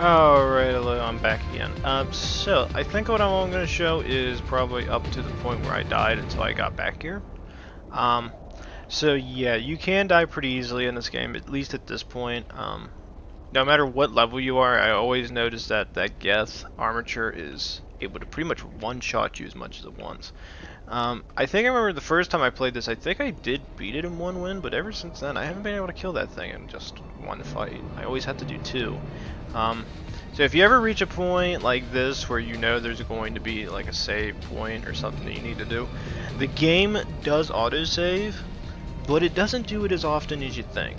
Alright, hello, I'm back again. So, I think what I'm going to show is probably up to the point where I died until I got back here. So yeah, you can die pretty easily in this game, at least at this point. No matter what level you are, I always notice that Geth armature is able to pretty much one-shot you as much as it wants. I think I remember the first time I played this, I think I did beat it in one win, but ever since then, I haven't been able to kill that thing in just one fight. I always have to do two. So if you ever reach a point like this where you know there's going to be like a save point or something that you need to do, the game does autosave, but it doesn't do it as often as you think.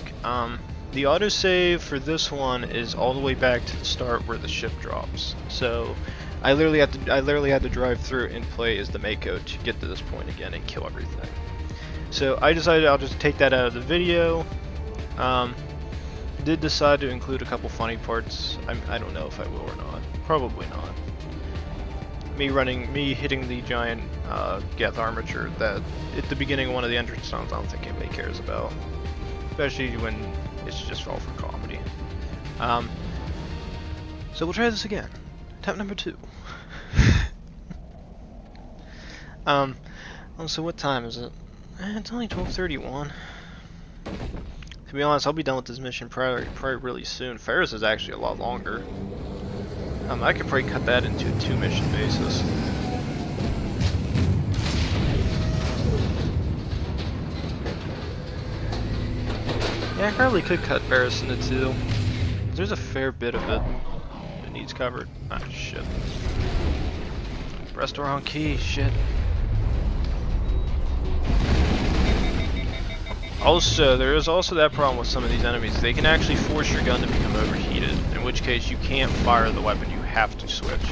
The autosave for this one is all the way back to the start where the ship drops. So I literally had to drive through and play as the Mako to get to this point again and kill everything. So I decided I'll just take that out of the video. Did decide to include a couple funny parts. I don't know if I will or not. Probably not. Me hitting the giant Geth armature that at the beginning of one of the entrance zones I don't think anybody cares about. Especially when it's just all for comedy. So we'll try this again. Attempt number 2. So what time is it? It's only 12:31. To be honest, I'll be done with this mission probably really soon. Ferris is actually a lot longer. I could probably cut that into a 2-mission basis. Yeah, I probably could cut Ferris into 2. There's a fair bit of it that needs covered. Ah, shit. Pressed the wrong key, shit. Also, there is also that problem with some of these enemies. They can actually force your gun to become overheated, in which case you can't fire the weapon, you have to switch.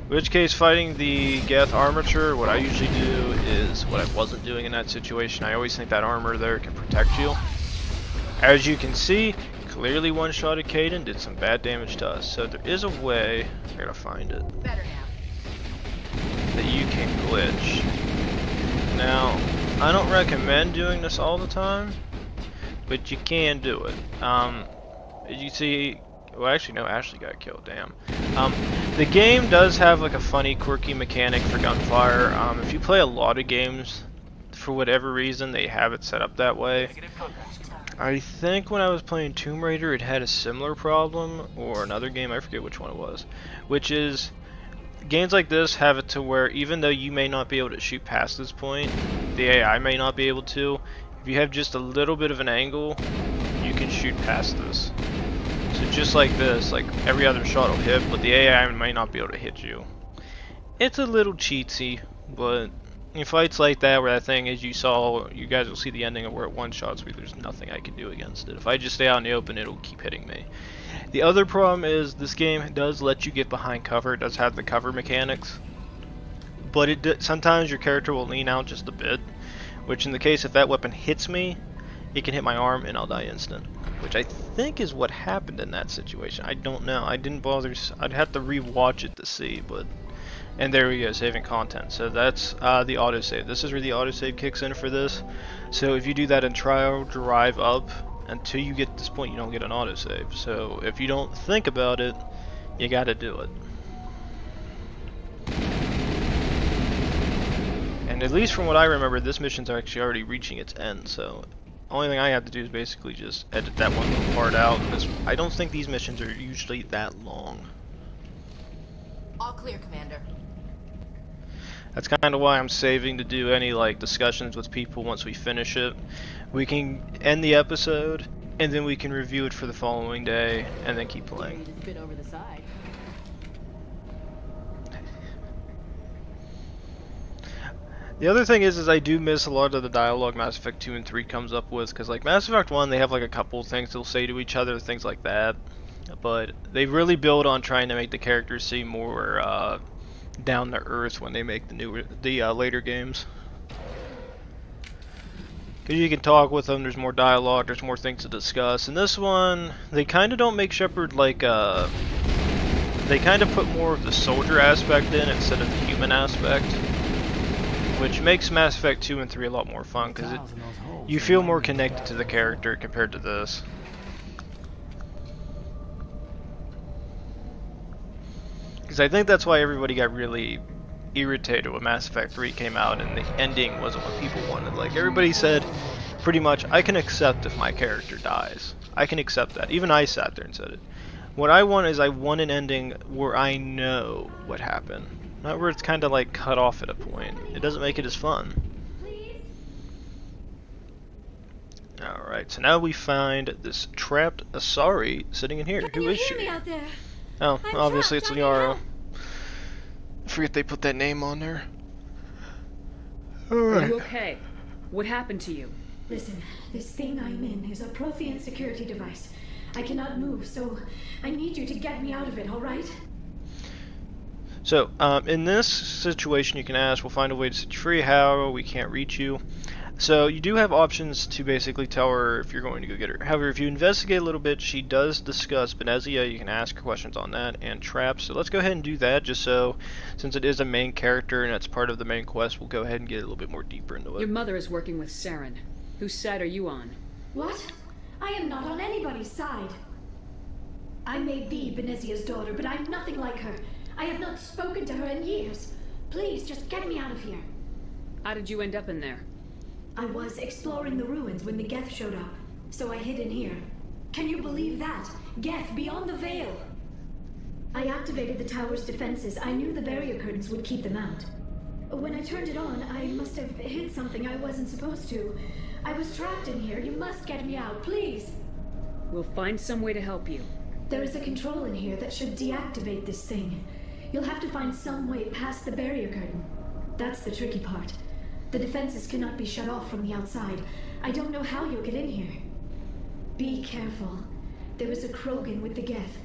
In which case, fighting the Geth armature, what I usually do is what I wasn't doing in that situation. I always think that armor there can protect you. As you can see, clearly one-shotted Caden, did some bad damage to us. So there is a way, I gotta find it, Better now. that you can glitch. Now, I don't recommend doing this all the time, but you can do it. As you see, well actually no, Ashley got killed, damn. The game does have like a funny, quirky mechanic for gunfire. If you play a lot of games, for whatever reason, they have it set up that way. I think when I was playing Tomb Raider, it had a similar problem, or another game, I forget which one it was, which is, games like this have it to where even though you may not be able to shoot past this point, the AI may not be able to. If you have just a little bit of an angle, you can shoot past this. So just like this, like every other shot will hit, but the AI might not be able to hit you. It's a little cheatsy, but in fights like that where that thing, as you saw, you guys will see the ending of where it one-shots me, there's nothing I can do against it. If I just stay out in the open, it'll keep hitting me. The other problem is this game does let you get behind cover. It does have the cover mechanics, but sometimes your character will lean out just a bit, which in the case if that weapon hits me, it can hit my arm and I'll die instant, which I think is what happened in that situation. I don't know. I didn't bother. I'd have to re-watch it to see, but and there we go, saving content. So that's the autosave. This is where the autosave kicks in for this. So if you do that in trial, drive up. Until you get to this point, you don't get an autosave. So if you don't think about it, you gotta do it. And at least from what I remember, this mission's actually already reaching its end. So only thing I have to do is basically just edit that one little part out, because I don't think these missions are usually that long. All clear, Commander. That's kind of why I'm saving to do any like discussions with people once we finish it. We can end the episode, and then we can review it for the following day, and then keep playing. Just spit over the side. The other thing is I do miss a lot of the dialogue Mass Effect 2 and 3 comes up with, because like Mass Effect 1, they have like a couple things they'll say to each other, things like that. But they really build on trying to make the characters seem more down to earth when they make the later games. Because you can talk with them, there's more dialogue, there's more things to discuss. In this one, they kind of don't make Shepard like they kind of put more of the soldier aspect in instead of the human aspect. which makes Mass Effect 2 and 3 a lot more fun because you feel more connected to the character compared to this. Because I think that's why everybody got really irritated when Mass Effect 3 came out and the ending wasn't what people wanted. Like, everybody said, pretty much, I can accept if my character dies. I can accept that. Even I sat there and said it. What I want is I want an ending where I know what happened. Not where it's kind of like cut off at a point. It doesn't make it as fun. Alright, so now we find this trapped Asari sitting in here. Who is she? Oh, obviously it's Liara. I forget they put that name on there. Are you okay? What happened to you? Listen, this thing I'm in is a Prothean security device. I cannot move, so I need you to get me out of it, alright? So, in this situation you can ask, we'll find a way to set you free, how we can't reach you. So, you do have options to basically tell her if you're going to go get her. However, if you investigate a little bit, she does discuss Benezia, you can ask her questions on that, and traps. So let's go ahead and do that, just so, since it is a main character and it's part of the main quest, we'll go ahead and get a little bit more deeper into it. Your mother is working with Saren. Whose side are you on? What? I am not on anybody's side. I may be Benezia's daughter, but I'm nothing like her. I have not spoken to her in years. Please, just get me out of here. How did you end up in there? I was exploring the ruins when the Geth showed up, so I hid in here. Can you believe that? Geth beyond the veil! I activated the tower's defenses. I knew the barrier curtains would keep them out. When I turned it on, I must have hit something I wasn't supposed to. I was trapped in here. You must get me out, please! We'll find some way to help you. There is a control in here that should deactivate this thing. You'll have to find some way past the barrier curtain. That's the tricky part. The defenses cannot be shut off from the outside. I don't know how you'll get in here. Be careful. There is a Krogan with the Geth.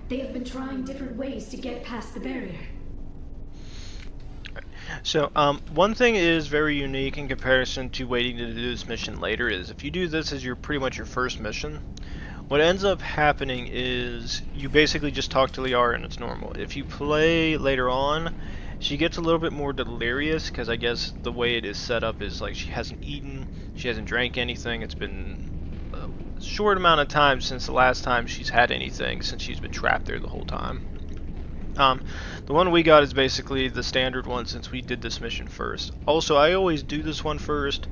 They have been trying different ways to get past the barrier. So, one thing is very unique in comparison to waiting to do this mission later is if you do this as pretty much your first mission, what ends up happening is you basically just talk to Liara and it's normal. If you play later on, she gets a little bit more delirious because I guess the way it is set up is like she hasn't eaten, she hasn't drank anything. It's been a short amount of time since the last time she's had anything, since she's been trapped there the whole time. The one we got is basically the standard one since we did this mission first. Also, I always do this one first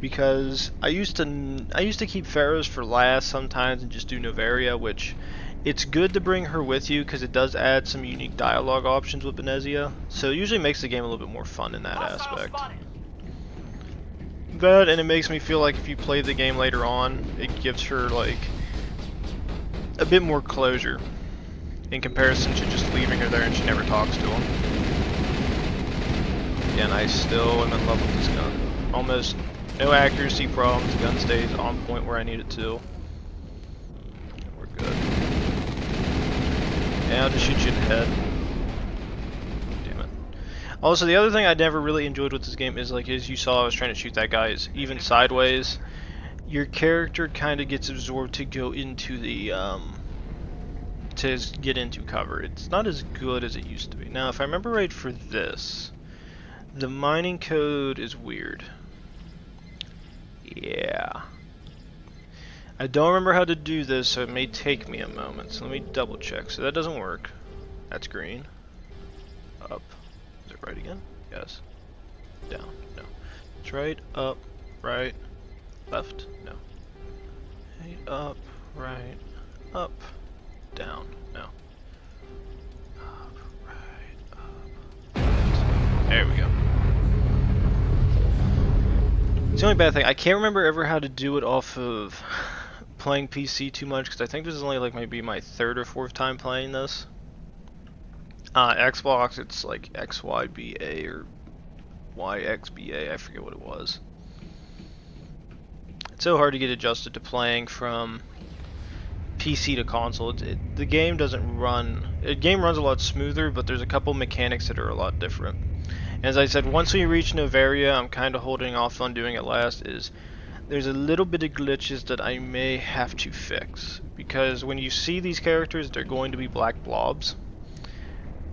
because I used to keep Pharaohs for last sometimes and just do Novaria, which it's good to bring her with you because it does add some unique dialogue options with Benezia, so it usually makes the game a little bit more fun in that aspect. That, and it makes me feel like if you play the game later on, it gives her like a bit more closure in comparison to just leaving her there and she never talks to him. Again, I still am in love with this gun. Almost no accuracy problems, the gun stays on point where I need it to. We're good. Yeah, I'll just shoot you in the head. Damn it. Also, the other thing I never really enjoyed with this game is, like, as you saw I was trying to shoot that guy, is even sideways, your character kind of gets absorbed to go into the, to get into cover. It's not as good as it used to be. Now, if I remember right for this, the mining code is weird. Yeah. I don't remember how to do this, so it may take me a moment. So let me double check. So that doesn't work. That's green. Up. Is it right again? Yes. Down. No. It's right, up, right, left. No. Right, up, right, up, down. No. Up, right, up, left. There we go. It's the only bad thing, I can't remember ever how to do it off of playing PC too much, because I think this is only like maybe my third or fourth time playing this. Xbox, it's like XYBA or YXBA, I forget what it was. It's so hard to get adjusted to playing from PC to console. The game doesn't run, the game runs a lot smoother, but there's a couple mechanics that are a lot different. As I said, once we reach Novaria, I'm kind of holding off on doing it last, is there's a little bit of glitches that I may have to fix. Because when you see these characters, they're going to be black blobs.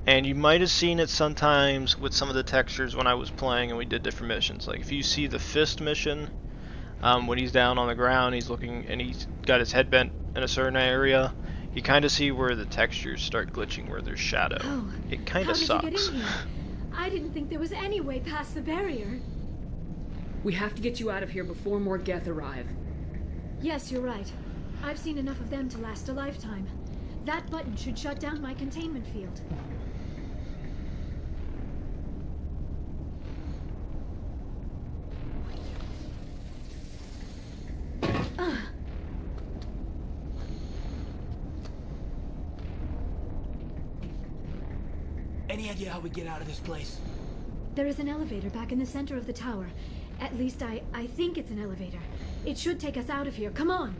And you might have seen it sometimes with some of the textures when I was playing and we did different missions. Like if you see the fist mission, when he's down on the ground, he's looking and he's got his head bent in a certain area, you kind of see where the textures start glitching, where there's shadow. Oh, it kind how of did sucks. you get in here? I didn't think there was any way past the barrier. We have to get you out of here before more Geth arrive. Yes, you're right. I've seen enough of them to last a lifetime. That button should shut down my containment field. Any idea how we get out of this place? There is an elevator back in the center of the tower. At least I think it's an elevator. It should take us out of here. Come on!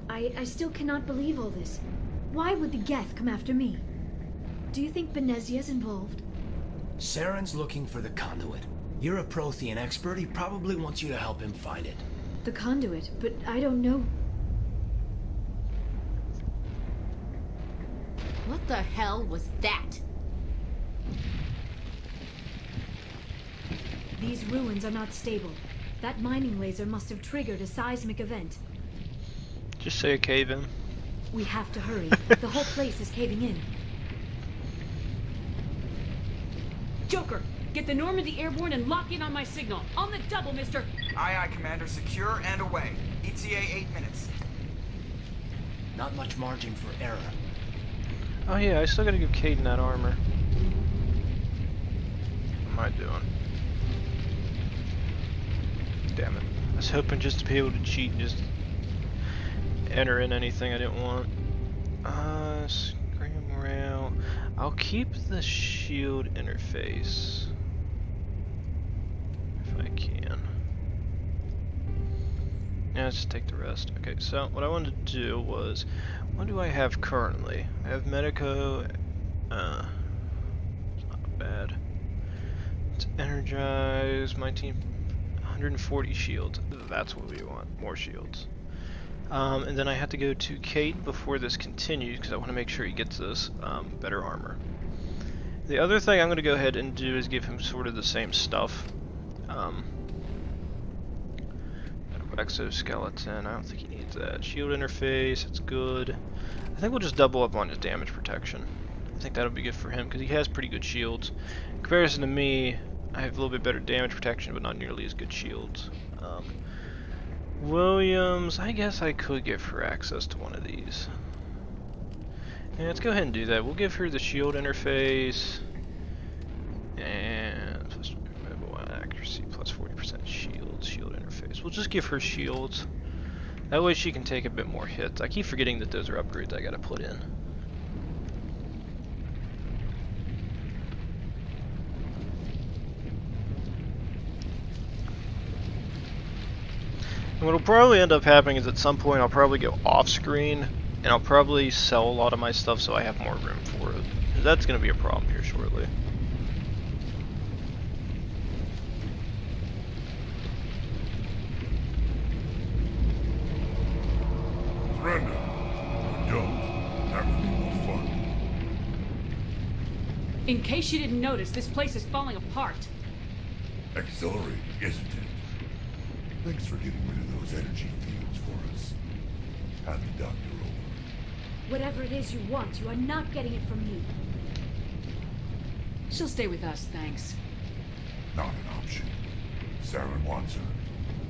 I still cannot believe all this. Why would the Geth come after me? Do you think Benezia's involved? Saren's looking for the conduit. You're a Prothean expert. He probably wants you to help him find it. The conduit, but I don't know. What the hell was that? These ruins are not stable. That mining laser must have triggered a seismic event. Just say a cave in. We have to hurry. The whole place is caving in. Joker, get the Normandy airborne and lock in on my signal. On the double, mister! Aye, aye, Commander. Secure and away. ETA 8 minutes. Not much margin for error. Oh yeah, I still gotta give Caden that armor. What am I doing? Damn it. I was hoping just to be able to cheat and just enter in anything I didn't want. Scream rail. I'll keep the shield interface. If I can. Yeah, let's just take the rest. Okay, so what I wanted to do was, what do I have currently? I have Medico, it's not bad. It's energized, my team, 140 shields, that's what we want, more shields. And then I have to go to Kate before this continues, because I want to make sure he gets this better armor. The other thing I'm going to go ahead and do is give him sort of the same stuff. Exoskeleton, I don't think he needs that. Shield interface, it's good. I think we'll just double up on his damage protection. I think that'll be good for him because he has pretty good shields. In comparison to me, I have a little bit better damage protection, but not nearly as good shields. Williams, I guess I could give her access to one of these. Yeah, let's go ahead and do that. We'll give her the shield interface and plus mobile accuracy plus 40% shield interface. We'll just give her shields. That way she can take a bit more hits. I keep forgetting that those are upgrades I gotta put in. And what'll probably end up happening is at some point I'll probably go off screen and I'll probably sell a lot of my stuff so I have more room for it. That's gonna be a problem here shortly. Surrender. Or don't. That would be more fun. In case you didn't notice, this place is falling apart. Exhilarating, isn't it? Thanks for getting rid of those energy fields for us. Hand the doctor over. Whatever it is you want, you are not getting it from me. She'll stay with us, thanks. Not an option. Saren wants her,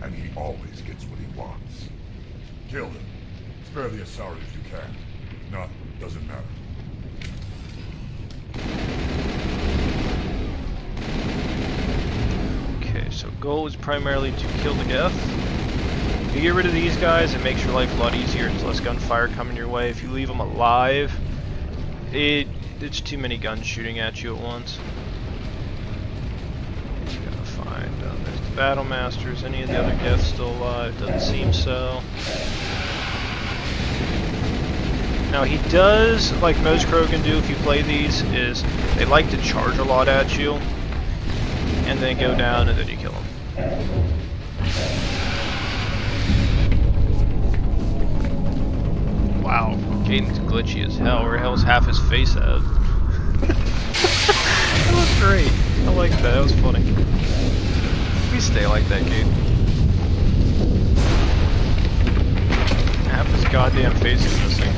and he always gets what he wants. Kill him. Spare the Asari if you can. If not, doesn't matter. Okay, so goal is primarily to kill the Geth. If you get rid of these guys, it makes your life a lot easier. There's less gunfire coming your way. If you leave them alive, it's too many guns shooting at you at once. You gotta find there's the Battle Masters. Any of the other Geths still alive? Doesn't seem so. Now he does, like most Krogan do if you play these, is they like to charge a lot at you, and then go down and then you kill them. Wow, Caden's glitchy as hell. Where the hell's half his face at? That was great. I like that. That was funny. We stay like that, dude. Half his goddamn face is missing.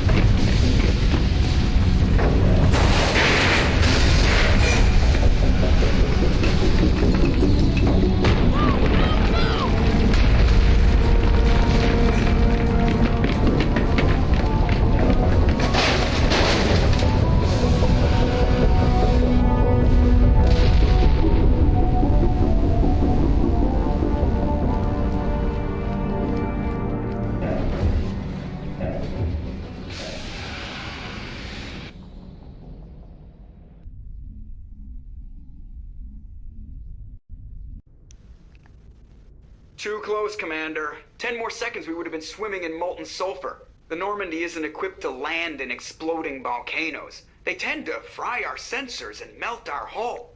Too close, Commander. 10 more seconds we would have been swimming in molten sulfur. The Normandy isn't equipped to land in exploding volcanoes. They tend to fry our sensors and melt our hull.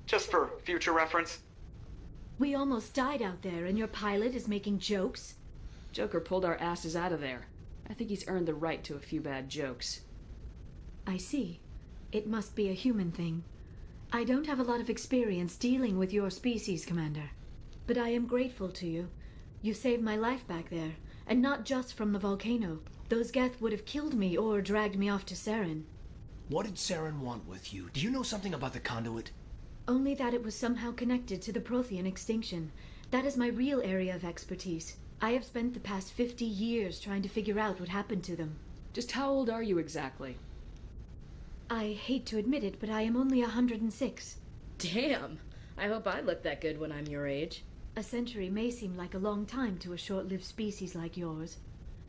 Just for future reference. We almost died out there, and your pilot is making jokes? Joker pulled our asses out of there. I think he's earned the right to a few bad jokes. I see. It must be a human thing. I don't have a lot of experience dealing with your species, Commander. But I am grateful to you. You saved my life back there, and not just from the volcano. Those Geth would have killed me or dragged me off to Saren. What did Saren want with you? Do you know something about the conduit? Only that it was somehow connected to the Prothean extinction. That is my real area of expertise. I have spent the past 50 years trying to figure out what happened to them. Just how old are you exactly? I hate to admit it, but I am only 106. Damn! I hope I look that good when I'm your age. A century may seem like a long time to a short-lived species like yours,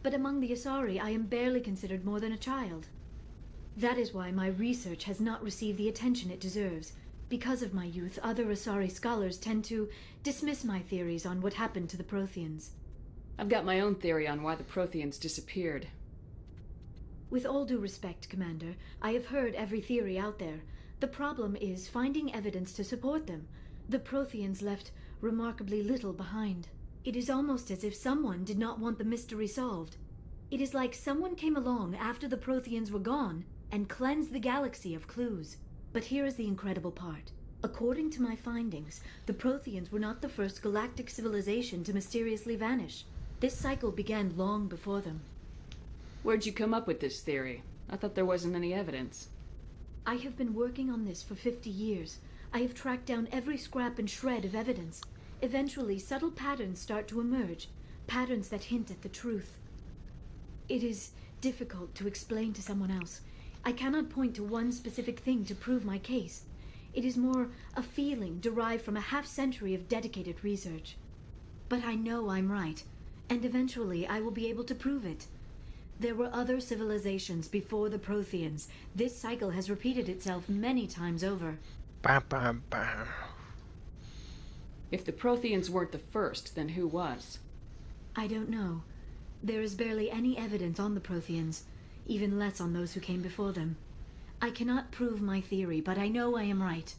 but among the Asari I am barely considered more than a child. That is why my research has not received the attention it deserves. Because of my youth, other Asari scholars tend to dismiss my theories on what happened to the Protheans. I've got my own theory on why the Protheans disappeared. With all due respect, Commander, I have heard every theory out there. The problem is finding evidence to support them. The Protheans left remarkably little behind. It is almost as if someone did not want the mystery solved. It is like someone came along after the Protheans were gone and cleansed the galaxy of clues. But here is the incredible part. According to my findings, the Protheans were not the first galactic civilization to mysteriously vanish. This cycle began long before them. Where'd you come up with this theory? I thought there wasn't any evidence. I have been working on this for 50 years. I have tracked down every scrap and shred of evidence. Eventually, subtle patterns start to emerge, patterns that hint at the truth. It is difficult to explain to someone else. I cannot point to one specific thing to prove my case. It is more a feeling derived from a half-century of dedicated research. But I know I'm right, and eventually I will be able to prove it. There were other civilizations before the Protheans. This cycle has repeated itself many times over. Bam, bam, bam. If the Protheans weren't the first, then who was? I don't know. There is barely any evidence on the Protheans, even less on those who came before them. I cannot prove my theory, but I know I am right.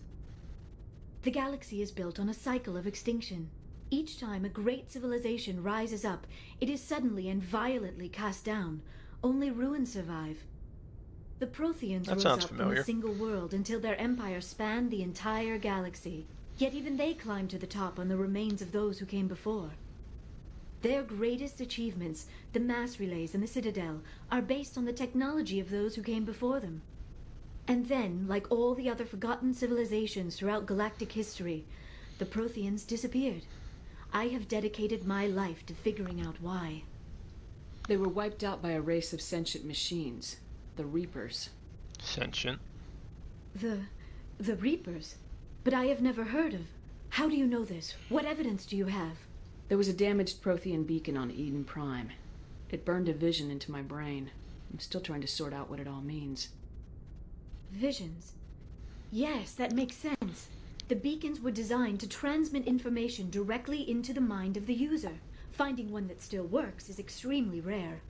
The galaxy is built on a cycle of extinction. Each time a great civilization rises up, it is suddenly and violently cast down. Only ruins survive. The Protheans rose up from a single world until their empire spanned the entire galaxy. Yet even they climbed to the top on the remains of those who came before. Their greatest achievements, the mass relays and the Citadel, are based on the technology of those who came before them. And then, like all the other forgotten civilizations throughout galactic history, the Protheans disappeared. I have dedicated my life to figuring out why. They were wiped out by a race of sentient machines, the Reapers. Sentient? The Reapers? But I have never heard of. How do you know this? What evidence do you have? There was a damaged Prothean beacon on Eden Prime. It burned a vision into my brain. I'm still trying to sort out what it all means. Visions? Yes, that makes sense. The beacons were designed to transmit information directly into the mind of the user. Finding one that still works is extremely rare.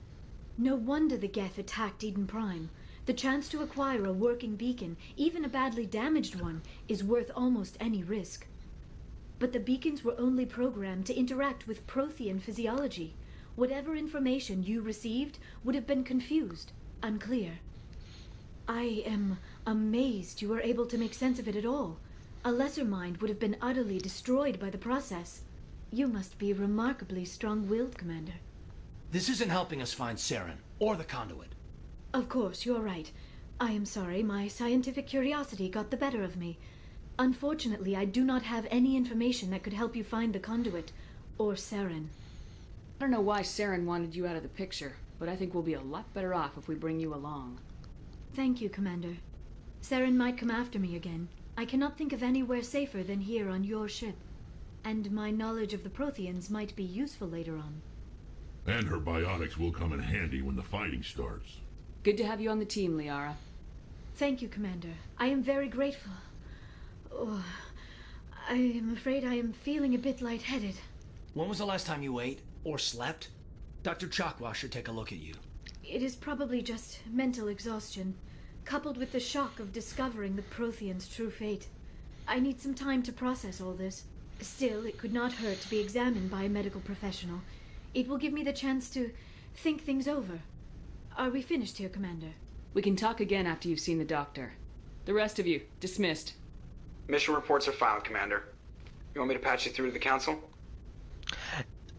No wonder the Geth attacked Eden Prime. The chance to acquire a working beacon, even a badly damaged one, is worth almost any risk. But the beacons were only programmed to interact with Prothean physiology. Whatever information you received would have been confused, unclear. I am amazed you were able to make sense of it at all. A lesser mind would have been utterly destroyed by the process. You must be remarkably strong-willed, Commander. This isn't helping us find Saren, or the conduit. Of course, you're right. I am sorry, my scientific curiosity got the better of me. Unfortunately, I do not have any information that could help you find the conduit, or Saren. I don't know why Saren wanted you out of the picture, but I think we'll be a lot better off if we bring you along. Thank you, Commander. Saren might come after me again. I cannot think of anywhere safer than here on your ship. And my knowledge of the Protheans might be useful later on. And her biotics will come in handy when the fighting starts. Good to have you on the team, Liara. Thank you, Commander. I am very grateful. Oh, I am afraid I am feeling a bit lightheaded. When was the last time you ate, or slept? Dr. Chakwa should take a look at you. It is probably just mental exhaustion, coupled with the shock of discovering the Prothean's true fate. I need some time to process all this. Still, it could not hurt to be examined by a medical professional. It will give me the chance to think things over. Are we finished here, Commander? We can talk again after you've seen the doctor. The rest of you, dismissed. Mission reports are filed, Commander. You want me to patch you through to the Council?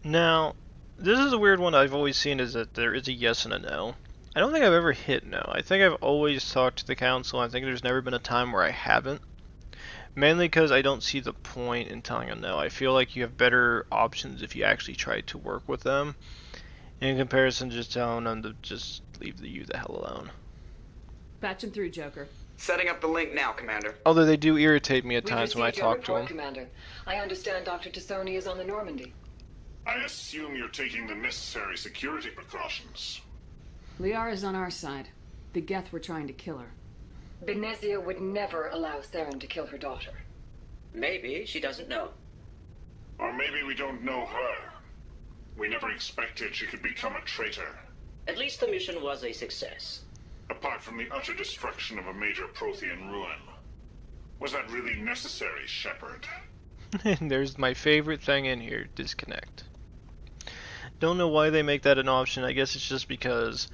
Now, this is a weird one I've always seen, is that there is a yes and a no. I don't think I've ever hit no. I think I've always talked to the Council. I think there's never been a time where I haven't. Mainly because I don't see the point in telling them no. I feel like you have better options if you actually try to work with them, in comparison to just telling them to just leave you the hell alone. Patch him through, Joker. Setting up the link now, Commander. Although they do irritate me at times when I We've received your talk to report, them. Commander. I understand Dr. Tassoni is on the Normandy. I assume you're taking the necessary security precautions. Liara's on our side. The Geth were trying to kill her. Benezia would never allow Saren to kill her daughter. Maybe she doesn't know. Or maybe we don't know her. We never expected she could become a traitor. At least the mission was a success. Apart from the utter destruction of a major Prothean ruin. Was that really necessary, Shepard? There's my favorite thing in here, disconnect. Don't know why they make that an option. I guess it's just because,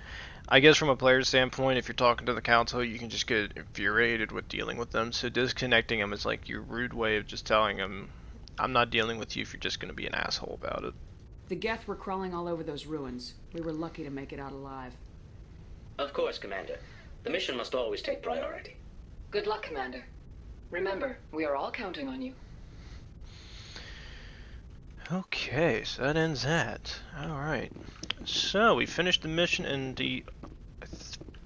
I guess from a player's standpoint, if you're talking to the Council, you can just get infuriated with dealing with them. So disconnecting them is like your rude way of just telling them, I'm not dealing with you if you're just going to be an asshole about it. The Geth were crawling all over those ruins. We were lucky to make it out alive. Of course, Commander. The mission must always take priority. Good luck, Commander. Remember, we are all counting on you. Okay, so that ends that. Alright. So, we finished the mission in the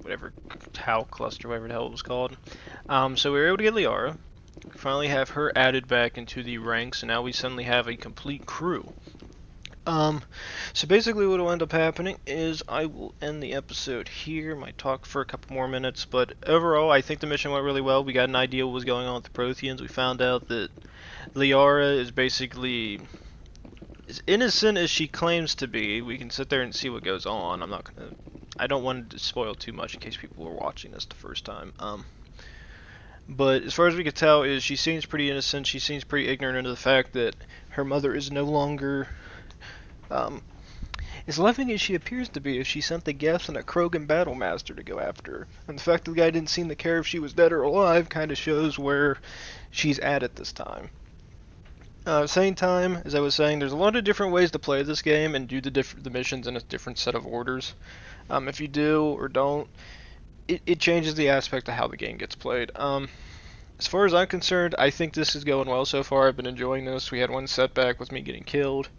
whatever Tau cluster, whatever the hell it was called. So we were able to get Liara. Finally have her added back into the ranks, and now we suddenly have a complete crew. So basically what will end up happening is I will end the episode here, might talk for a couple more minutes, but overall I think the mission went really well. We got an idea what was going on with the Protheans. We found out that Liara is basically as innocent as she claims to be. We can sit there and see what goes on. I don't want to spoil too much in case people are watching this the first time. But as far as we can tell, is she seems pretty innocent. She seems pretty ignorant of the fact that her mother is no longer as loving as she appears to be, if she sent the Geth and a Krogan Battlemaster to go after her. And the fact that the guy didn't seem to care if she was dead or alive kind of shows where she's at this time. Same time, as I was saying, there's a lot of different ways to play this game and do the missions in a different set of orders. If you do or don't, it changes the aspect of how the game gets played. As far as I'm concerned, I think this is going well so far. I've been enjoying this. We had one setback with me getting killed.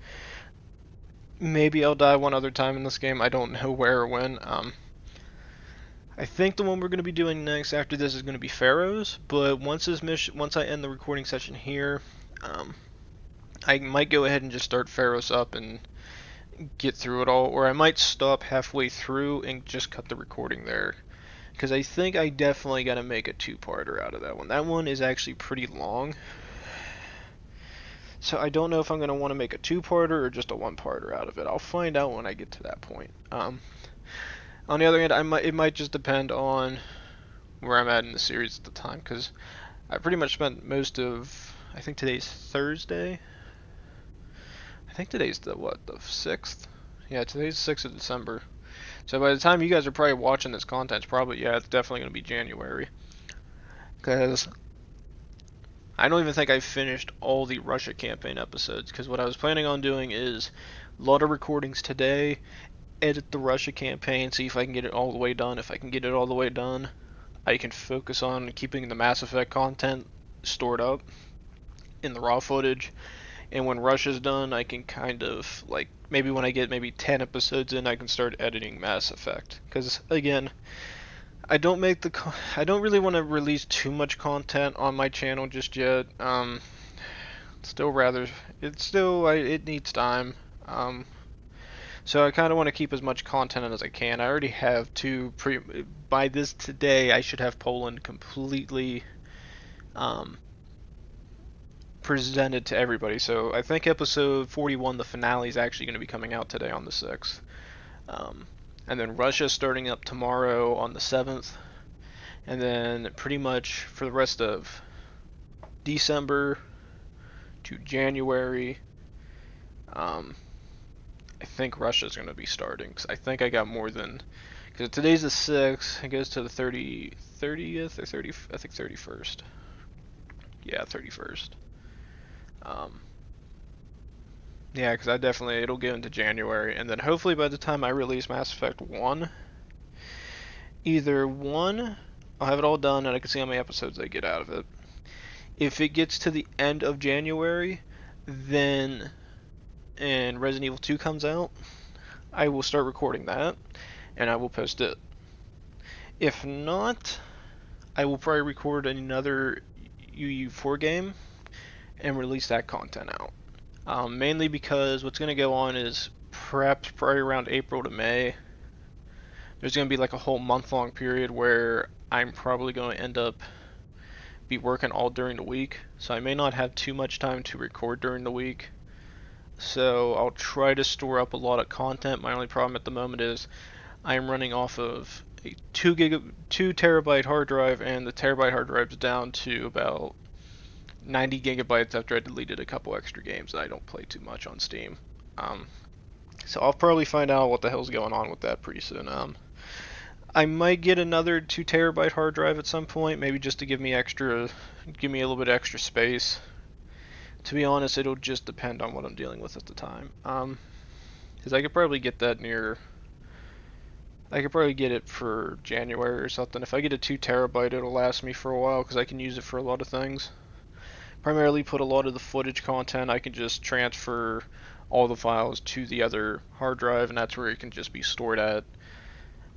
Maybe I'll die one other time in this game. I don't know where or when. I think the one we're going to be doing next after this is going to be Pharaohs. But once I end the recording session here, I might go ahead and just start Pharaohs up and get through it all, or I might stop halfway through and just cut the recording there. Because I think I definitely got to make a two-parter out of that one. That one is actually pretty long. So I don't know if I'm going to want to make a two-parter or just a one-parter out of it. I'll find out when I get to that point. On the other hand, it might just depend on where I'm at in the series at the time, because I pretty much spent most of, I think today's Thursday. I think today's the 6th? Yeah, today's the 6th of December. So by the time you guys are probably watching this content, it's definitely going to be January. Because I don't even think I finished all the Russia campaign episodes, because what I was planning on doing is a lot of recordings today, edit the Russia campaign, see if I can get it all the way done. If I can get it all the way done, I can focus on keeping the Mass Effect content stored up in the raw footage, and when Russia's done, I can kind of, like, maybe when I get maybe 10 episodes in, I can start editing Mass Effect. Because, again, I don't really want to release too much content on my channel just yet. It needs time. So I kind of want to keep as much content as I can. I already have by this today, I should have Poland completely presented to everybody. So I think episode 41, the finale, is actually going to be coming out today on the 6th. And then Russia starting up tomorrow on the 7th. And then pretty much for the rest of December to January, I think Russia's going to be starting. Cause I think I got more than... Because today's the 6th, it goes to the 30th or 30... I think 31st. Yeah, 31st. Yeah, because it'll get into January, and then hopefully by the time I release Mass Effect 1, either 1, I'll have it all done and I can see how many episodes I get out of it. If it gets to the end of January, then, and Resident Evil 2 comes out, I will start recording that, and I will post it. If not, I will probably record another UU4 game and release that content out. Mainly because what's going to go on is perhaps probably around April to May, there's going to be like a whole month-long period where I'm probably going to end up be working all during the week, so I may not have too much time to record during the week. So I'll try to store up a lot of content. My only problem at the moment is I'm running off of a 2 terabyte hard drive, and the terabyte hard drive is down to about 90 gigabytes after I deleted a couple extra games that I don't play too much on Steam. So I'll probably find out what the hell's going on with that pretty soon. I might get another 2 terabyte hard drive at some point, maybe just to give me a little bit extra space. To be honest, it'll just depend on what I'm dealing with at the time. Because I could probably get that I could probably get it for January or something. If I get a 2 terabyte, it'll last me for a while because I can use it for a lot of things. Primarily put a lot of the footage content, I can just transfer all the files to the other hard drive, and that's where it can just be stored at.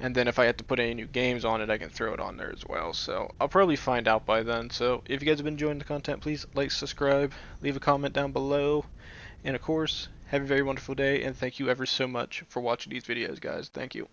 And then if I have to put any new games on it, I can throw it on there as well. So I'll probably find out by then. So if you guys have been enjoying the content, please like, subscribe, leave a comment down below. And of course, have a very wonderful day, and thank you ever so much for watching these videos, guys. Thank you.